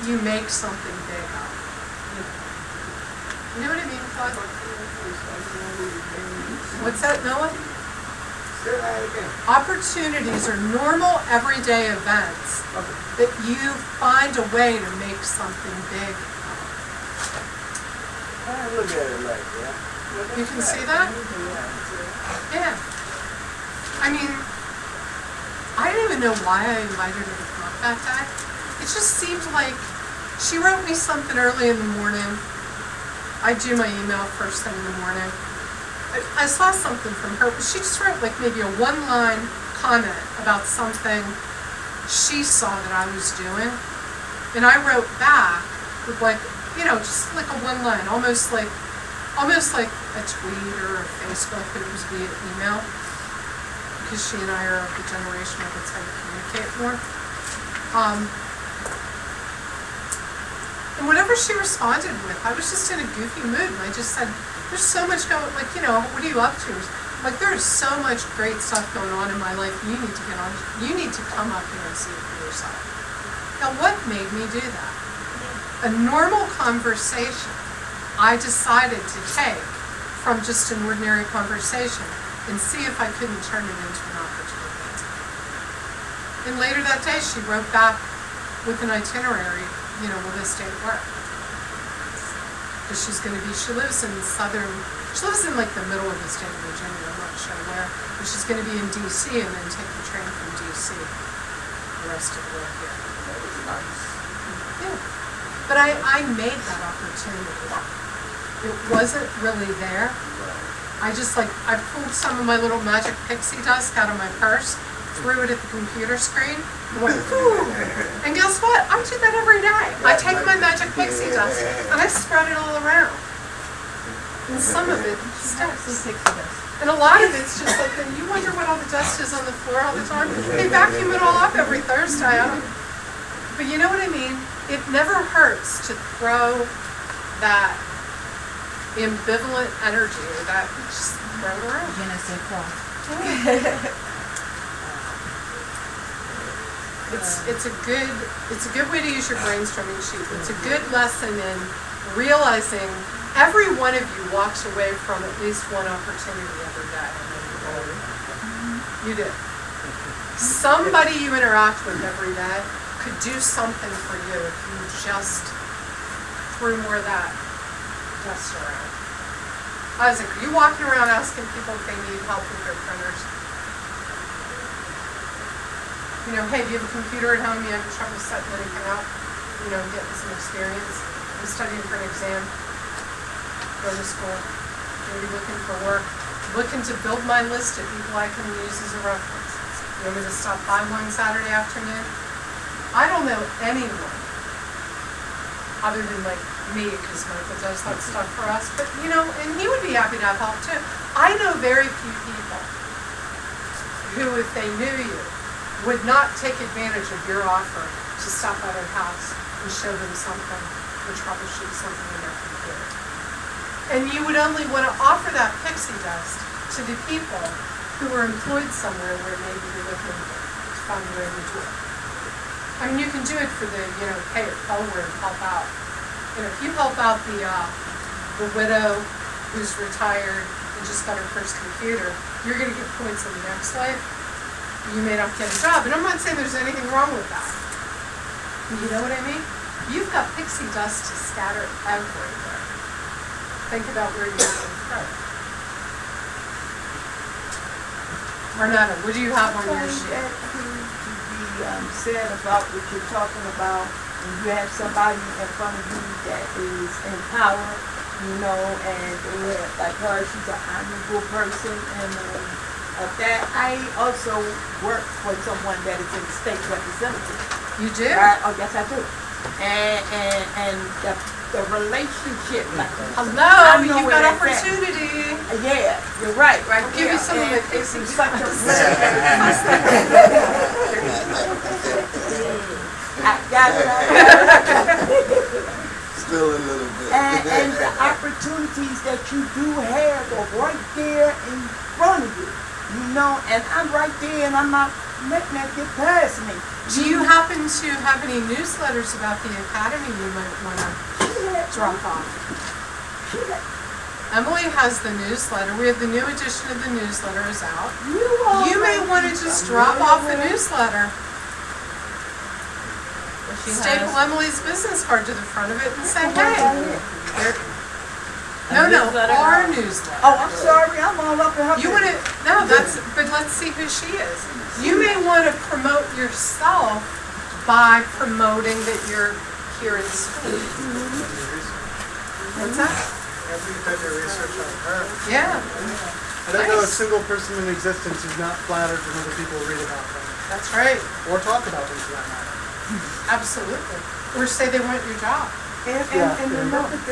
you make something big out of. You know what I mean, Claude? What's that, Noah? Opportunities are normal, everyday events that you find a way to make something big out of. I look at it like that. You can see that? Yeah. I mean, I don't even know why I invited her to come up that day. It just seemed like she wrote me something early in the morning. I do my email first thing in the morning. I saw something from her, but she just wrote like maybe a one-line comment about something she saw that I was doing. And I wrote back with like, you know, just like a one-line, almost like a tweet or a Facebook, but it was via email. Because she and I are of the generation where that's how you communicate more. And whatever she responded with, I was just in a goofy mood, and I just said, there's so much going, like, you know, what are you up to? Like, there is so much great stuff going on in my life, you need to get on, you need to come up here and see it for yourself. Now, what made me do that? A normal conversation I decided to take from just an ordinary conversation and see if I couldn't turn it into an opportunity. And later that day, she wrote back with an itinerary, you know, will this date work? Because she lives in like the middle of the state of Virginia, I'm not sure where, but she's going to be in D.C. and then take the train from D.C. the rest of the way here. That was nice. Yeah. But I made that opportunity. It wasn't really there. I pulled some of my little magic pixie dust out of my purse, threw it at the computer screen, and went, ooh. And guess what? I do that every day. I take my magic pixie dust and I spread it all around. And some of it sticks. And a lot of it's just like, you wonder what all the dust is on the floor all the time? They vacuum it all up every Thursday. But you know what I mean? It never hurts to throw that ambivalent energy or that, just throw it around. It's a good way to use your brainstorming sheet. It's a good lesson in realizing every one of you walks away from at least one opportunity every day. You do. Somebody you interact with every day could do something for you if you just threw more of that dust around. Isaac, are you walking around asking people if they need help with their printers? You know, hey, do you have a computer at home? You have trouble setting anything up? You know, getting some experience. I'm studying for an exam. Going to school. Maybe looking for work. Looking to build my list of people I can use as a reference. You want me to stop by one Saturday afternoon? I don't know anyone other than like me, because Michael does that stuff for us. But you know, and he would be happy to have help too. I know very few people who, if they knew you, would not take advantage of your offer to stop by their house and show them something or troubleshoot something in their computer. And you would only want to offer that pixie dust to the people who are employed somewhere where maybe you're looking to find a way to do it. I mean, you can do it for the, you know, pay it forward and help out. You know, if you help out the widow who's retired and just got her first computer, you're going to get points in the next life. You may not get a job, and I'm not saying there's anything wrong with that. You know what I mean? You've got pixie dust to scatter everywhere. Think about where you're going to throw it. Renata, what do you have on your sheet? Said about what you're talking about, and you have somebody in front of you that is in power, you know, and they have, like her, she's an honorable person, and that I also work for someone that is in the state representative. You do? Right? Oh, yes, I do. And the relationship. Hello, you've got opportunity. Yeah, you're right. I'll give you some of my pixie such a I got it. Still a little bit. And the opportunities that you do have are right there in front of you. You know, and I'm right there, and I'm not make that get past me. Do you happen to have any newsletters about the academy you might want to drop off? Emily has the newsletter. We have the new edition of the newsletter is out. You may want to just drop off the newsletter. Staple Emily's business card to the front of it and say, hey. No, our newsletter. Oh, I'm sorry, I'm all up in her. You want to, no, but let's see who she is. You may want to promote yourself by promoting that you're here in school. What's that? After you've done your research on her. Yeah. I don't know a single person in existence who's not flattered when other people read about them. That's right. Or talk about them for that matter. Absolutely. Or say they want your job. And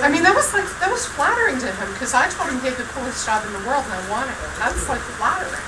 I mean, that was flattering to him because I told him he had the coolest job in the world and I wanted it. That's like flattering.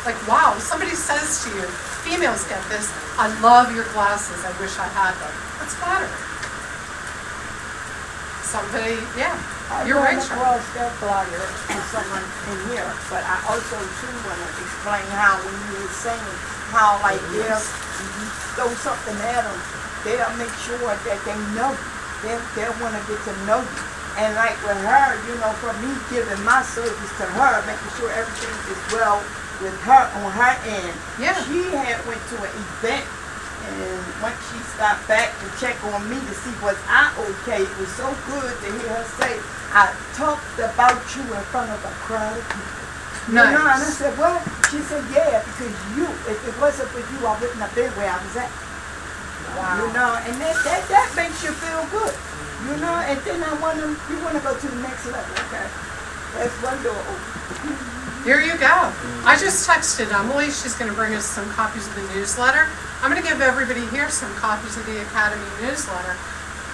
Like, wow, somebody says to you, females get this, I love your glasses, I wish I had them. That's flattering. Somebody, yeah, you're right, I ran across that flyer with someone in here, but I also too want to explain how when you were saying how like they'll throw something at them, they'll make sure that they know you. They'll want to get to know you. And like with her, you know, for me giving my service to her, making sure everything is well with her on her end. Yeah. She had went to an event, and once she stopped back to check on me to see was I okay, it was so good to hear her say, I talked about you in front of a crowd of people. Nice. You know, and I said, well, she said, yeah, because you, if it wasn't for you, I wouldn't have been where I was at. Wow. You know, and that makes you feel good. You know, and then you want to go to the next level, okay? That's one door open. Here you go. I just texted Emily. She's going to bring us some copies of the newsletter. I'm going to give everybody here some copies of the Academy newsletter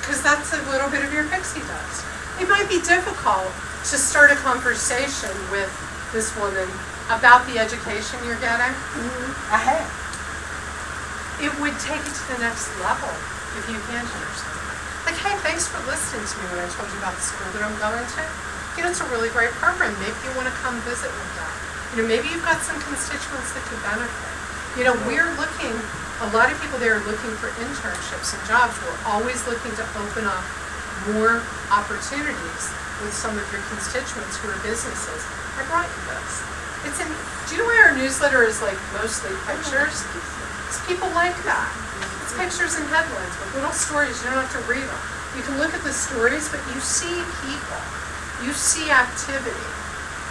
because that's a little bit of your pixie dust. It might be difficult to start a conversation with this woman about the education you're getting. I have. It would take it to the next level if you handed her something. Like, hey, thanks for listening to me when I told you about the school that I'm going to. You know, it's a really great program. Maybe you want to come visit with them. You know, maybe you've got some constituents that could benefit. You know, we're looking, a lot of people there are looking for internships and jobs. We're always looking to open up more opportunities with some of your constituents who are businesses. I brought you this. Do you know why our newsletter is like mostly pictures? Because people like that. It's pictures and headlines with little stories. You don't have to read them. You can look at the stories, but you see people. You see activity.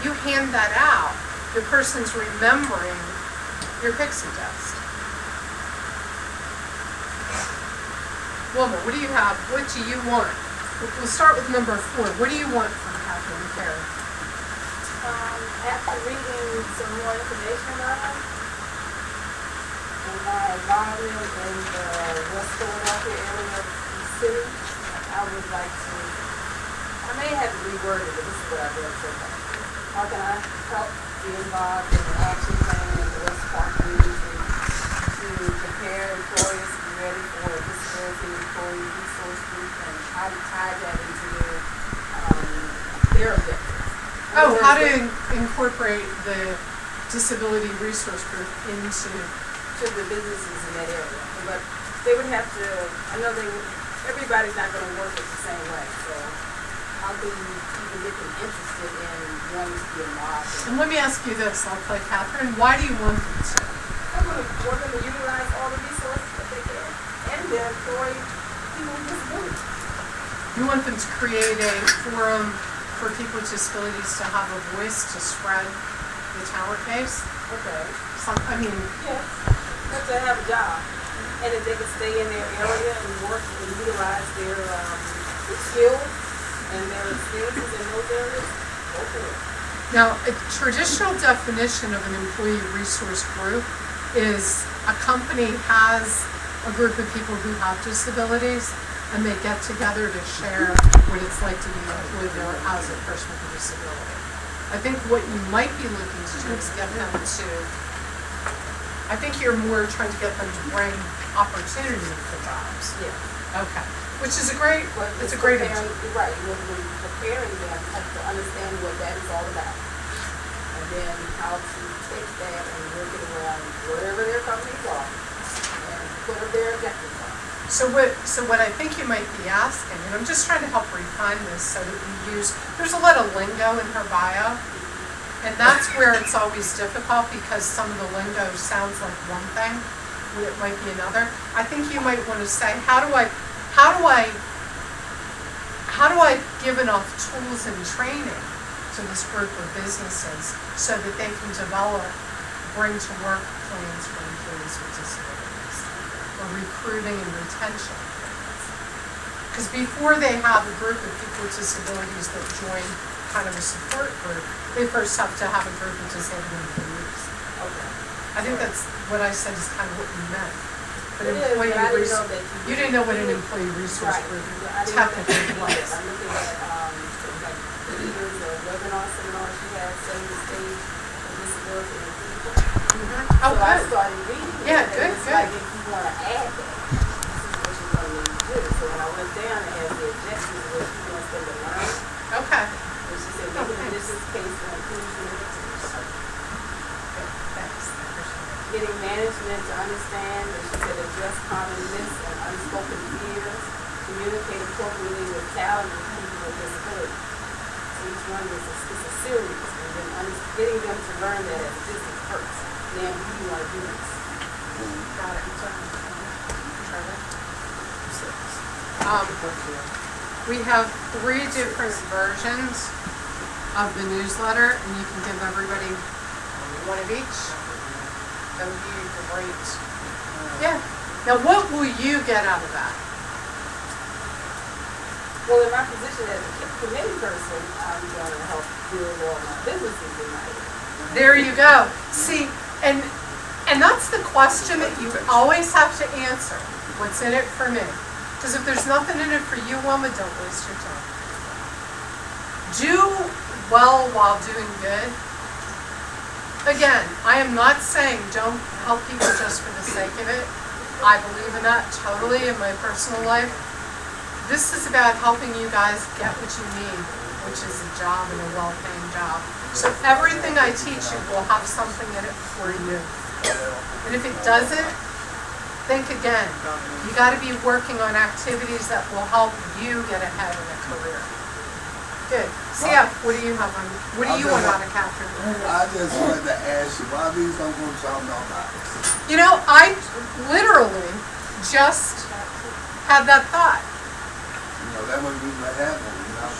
You hand that out. The person's remembering your pixie dust. Woman, what do you have? What do you want? We'll start with number 4. What do you want from Catherine Carey? After reading some more information about it, and my environment in the West Philadelphia area of the city, I would like to, I may have to reword it, but this is what I've read so far. How can I help be involved in the action plan in the West Park community to prepare employers to be ready for a disability employee resource group and how to tie that into their objectives? Oh, how to incorporate the disability resource group into to the businesses in that area. But they would have to, I know everybody's not going to work it the same way, so how can you even get them interested in wanting to be involved? And let me ask you this, I'll play Catherine, why do you want them to? I want them to utilize all the resources that they can and to employ people with disabilities. You want them to create a forum for people with disabilities to have a voice to spread the talent base? Okay. Yes. But to have a job. And if they can stay in their area and work and utilize their skills and their experiences in those areas, go for it. Now, a traditional definition of an employee resource group is a company has a group of people who have disabilities and they get together to share what it's like to be employed there as a person with a disability. I think what you might be looking to do is get them to, I think you're more trying to get them to bring opportunity for jobs. Yeah. Okay. Which is a great, it's a great idea. Right, when preparing them to understand what that is all about. And and then how to take that and work it around whatever their companies are, and whatever their objectives are. So what I think you might be asking, and I'm just trying to help refine this so that we use, there's a lot of lingo in her bio, and that's where it's always difficult because some of the lingo sounds like one thing, when it might be another. I think you might want to say, how do I give enough tools and training to this group of businesses so that they can develop bring to work plans for employees with disabilities, or recruiting and retention. Because before they have a group of people with disabilities that join kind of a support group, they first have to have a group of disabled employees. Okay. I think that's what I said is kind of what you meant. But It is, but I didn't know that you didn't know what an employee resource Right. group I didn't know technically that. was. I'm looking at, like, leaders or webinar seminars she has, setting the stage for disability and people. Oh, So I good. started reading it. Yeah, and good, it's good. like if you want to add that, this is what you're going to need to do. So when I went down, it has the objectives of what she wants them to learn. Okay. And she said, making a business case for inclusion and retention. Good. Thanks. I appreciate it. Getting management to understand, and she said, address common myths and unspoken fears, communicate appropriately with talent and people with disabilities. So each one is a series, and then getting them to learn that as a business first. Then do you want to do this? Got it. Charlie? We have 3 different versions of the newsletter, and you can give everybody one of each. That would be great. Yeah. Now, what will you get out of that? Well, in my position as a committee person, I'm going to help build all my businesses in my area. There you go. See, and that's the question that you always have to answer. What's in it for me? Because if there's nothing in it for you, Wilma, don't waste your time. Do well while doing good. Again, I am not saying don't help people just for the sake of it. I believe in that totally in my personal life. This is about helping you guys get what you need, which is a job and a well-paying job. So everything I teach you will have something in it for you. And if it doesn't, think again. You got to be working on activities that will help you get ahead in a career. Good. CF, what do you have on? What do you want out of Catherine? I just wanted to ask you, why these don't go something on that? You know, I literally just had that thought. You know, that would be what happened, you know what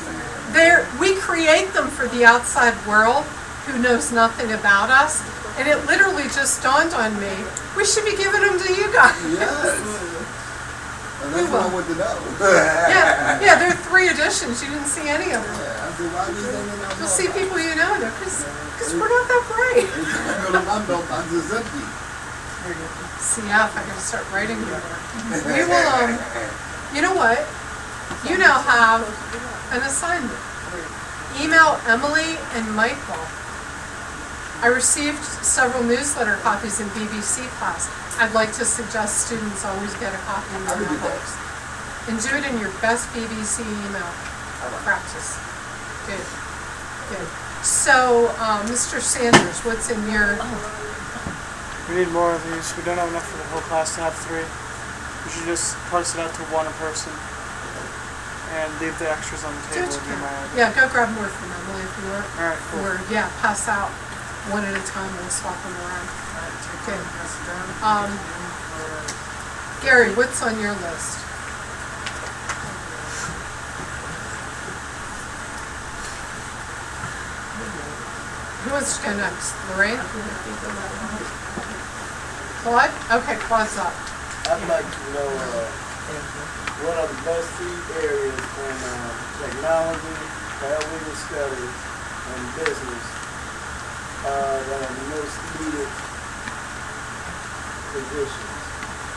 I'm saying? We create them for the outside world who knows nothing about us, and it literally just dawned on me, we should be giving them to you guys. Yes. And that's what I want to know. Yeah, there are 3 editions. You didn't see any of them. Yeah, I said, why these don't go You'll see people you know there, because we're not that bright. I'm just empty. CF, I gotta start writing you. We will, you know what? You now have an assignment. Email Emily and Michael. I received several newsletter copies in BBC class. I'd like to suggest students always get a copy in their mailbox. And do it in your best BBC email practice. Good, good. So, Mr. Sanders, what's in your, We need more of these. We don't have enough for the whole class to have 3. We should just parse it out to 1 a person and leave the extras on the do table what would you be my can. idea. Yeah, go grab more from Emily if you want. All right, cool. Or, yeah, pass out one at a time and swap them around. Good. Gary, what's on your list? Who wants to go next? Lorraine? Claude? Okay, Claude's up. I'd like to know, what are the best 3 areas in technology, biological studies, and business that are the most needed positions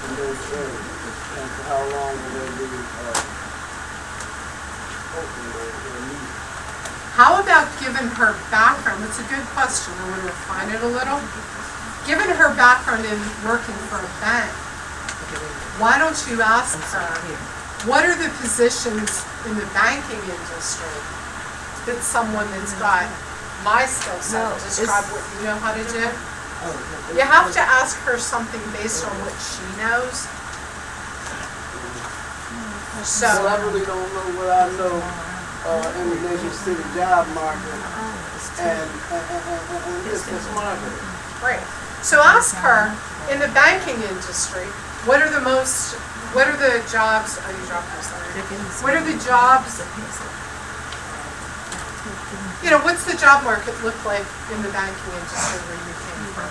in those areas, and for how long will they be open or needed? How about given her background? That's a good question. I want to refine it a little. Given her background in working for a bank, why don't you ask her, what are the positions in the banking industry that someone that's got my skill set, No, describe it's- what you know how to do. You have to ask her something based on what she knows. So, Well, I really don't know what I know, in relation to the job market and business market. right. So ask her, in the banking industry, what are the jobs, oh, you dropped this already. What are the jobs, you know, what's the job market look like in the banking industry where you came from?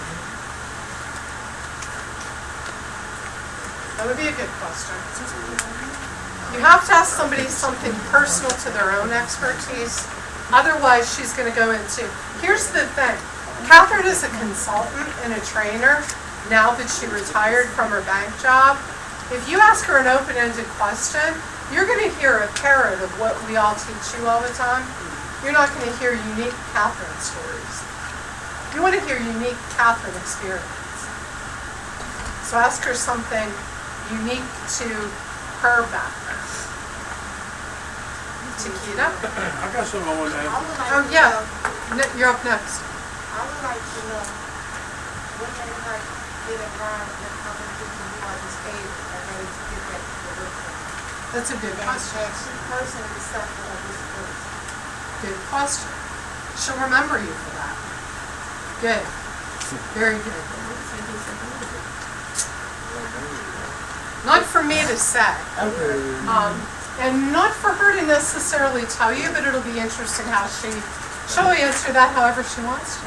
That would be a good question. You have to ask somebody something personal to their own expertise. Otherwise, she's going to go into, here's the thing. Catherine is a consultant and a trainer now that she retired from her bank job. If you ask her an open-ended question, you're going to hear a parrot of what we all teach you all the time. You're not going to hear unique Catherine stories. You want to hear unique Catherine experience. So ask her something unique to her background. Chiquita? I got something I want to I ask. would like Oh, to yeah. know, You're up next. I would like to know, when they like get a ride and how many people who are disabled are ready to get back to the workforce. That's a good question. And she personally suffered a disability. Good question. She'll remember you for that. Good. Very good. Not for me to say. And not for her to necessarily tell you, but it'll be interesting how she'll answer that however she wants to.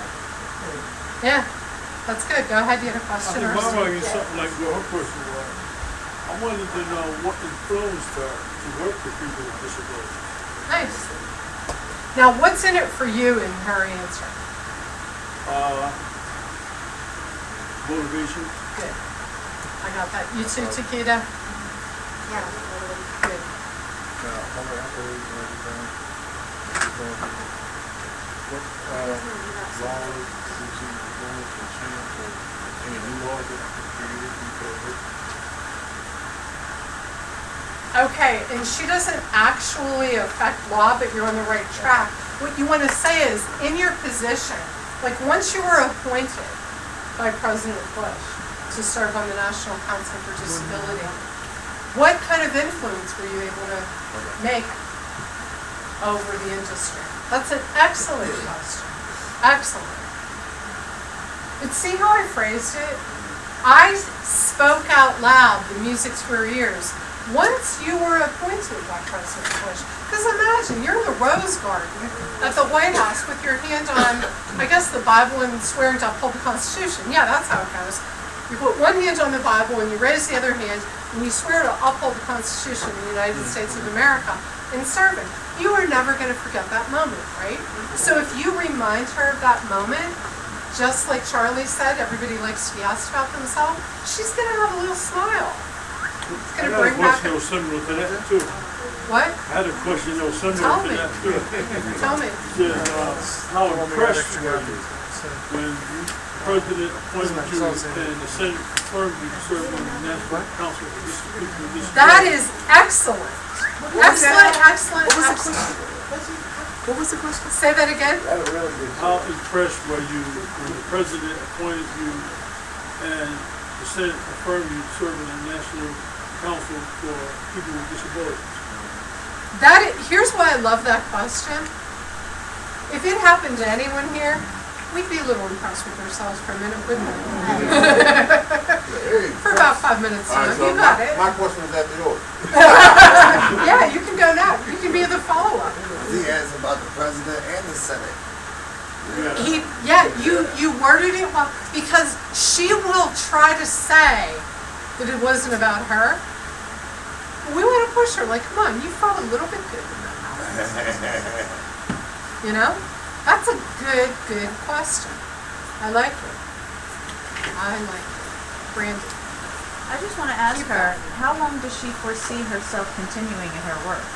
Yeah, that's good. Go ahead, you had a I question. think or my might be something like what her question was. I wanted to know what influenced her to work with people with disabilities. Nice. Now, what's in it for you in her answer? Motivation. Good. I got that. You too, Chiquita? Yeah. Good. Okay, and she doesn't actually affect law, but you're on the right track. What you want to say is, in your position, like once you were appointed by President Bush to serve on the National Council for Disability, what kind of influence were you able to make over the industry? That's an excellent question. Excellent. But see how I phrased it? I spoke out loud the music to her ears once you were appointed by President Bush. Because imagine, you're in the Rose Garden at the White House with your hand on, I guess, the Bible and swearing to uphold the Constitution. Yeah, that's how it goes. You put one hand on the Bible and you raise the other hand and you swear to uphold the Constitution of the United States of America in serving. You are never going to forget that moment, right? So if you remind her of that moment, just like Charlie said, everybody likes to be asked about themselves, she's going to have a little smile. It's going to bring I back... had a question that was similar to that too. What? I had a question that was similar Tell to me. that too. Tell me. Said, how impressed were you when the President appointed you and the Senate confirmed you to serve on the National Council for Disabilities? That is excellent. Excellent, excellent, excellent. What was the question? Say that again. That's a really good. How impressed were you when the President appointed you and the Senate confirmed you to serve on the National Council for People with Disabilities? Here's why I love that question. If it happened to anyone here, we'd be a little impressed with ourselves for a minute, wouldn't we? Hey. For about 5 minutes All right, time. so You got it. my question is after yours. Yeah, you can go now. You can be the follow-up. He asked about the president and the Senate. You worded it well, because she will try to say that it wasn't about her. We want to push her, like, come on, you felt a little bit good in that house. You know? That's a good question. I like it. I like it. Brandy. I just want to ask her, how long does she foresee herself continuing in her work?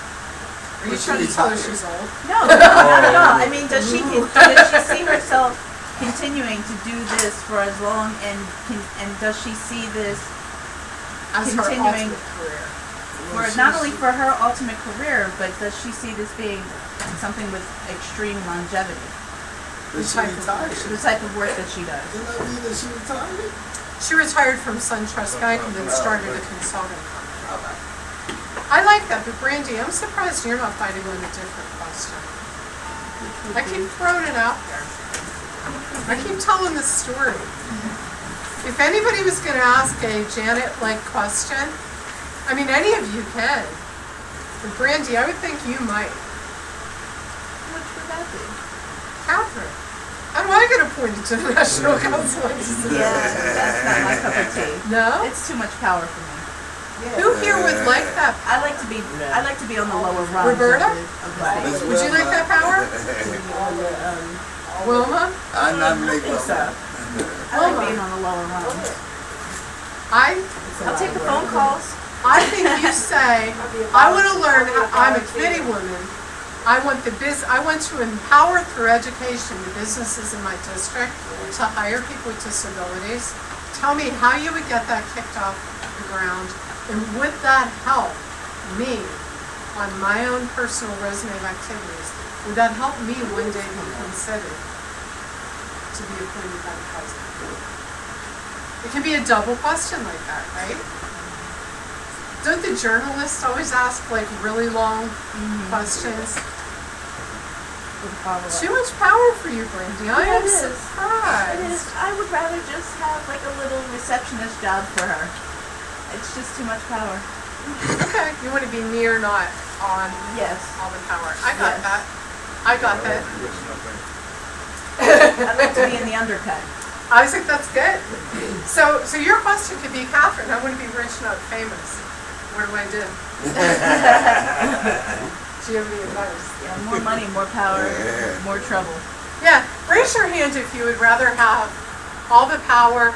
Are you trying to tell her she's old? No, not at all. I mean, does she see herself continuing to do this for as long, and does she see this As her continuing ultimate career. for not only for her ultimate career, but does she see this being something with extreme longevity? Is she type of- retired? The type of work that she does. Didn't I read that she retired? She retired from SunTrust Bank and then started a consulting company. I like that, but Brandy, I'm surprised you're not fighting on a different question. I keep throwing it out there. I keep telling this story. If anybody was gonna ask a Janet-like question, I mean, any of you can. But Brandy, I would think you might. Which would that be? Catherine, how do I get appointed to the National Council on Disabilities? Yeah, that's not my cup of tea. No? It's too much power for me. Who here would like that? I like to be on the lower rungs. Roberta? Of the stage. Would you like that power? Wilma? I nominate So, Wilma. I like being on the lower rungs. I'll take the phone calls. I think you say, I want to learn, I'm a committee woman. I want to empower through education the businesses in my district to hire people with disabilities. Tell me how you would get that kicked off the ground, and would that help me on my own personal resume of activities? Would that help me one day be considered to be appointed by the president? It can be a double question like that, right? Don't the journalists always ask like really long questions? Too much power for you, Brandy. I am It is. surprised. It is. I would rather just have like a little receptionist job for her. It's just too much power. Okay, you want to be near, not on Yes. all the power. I got Yes. that. I got that. I'd like to be in the undercut. I think that's good. So your question could be, Catherine, I want to be rich, not famous. What do I do? Do you have any advice? Yeah, more money, more power, more trouble. Yeah, raise your hand if you would rather have all the power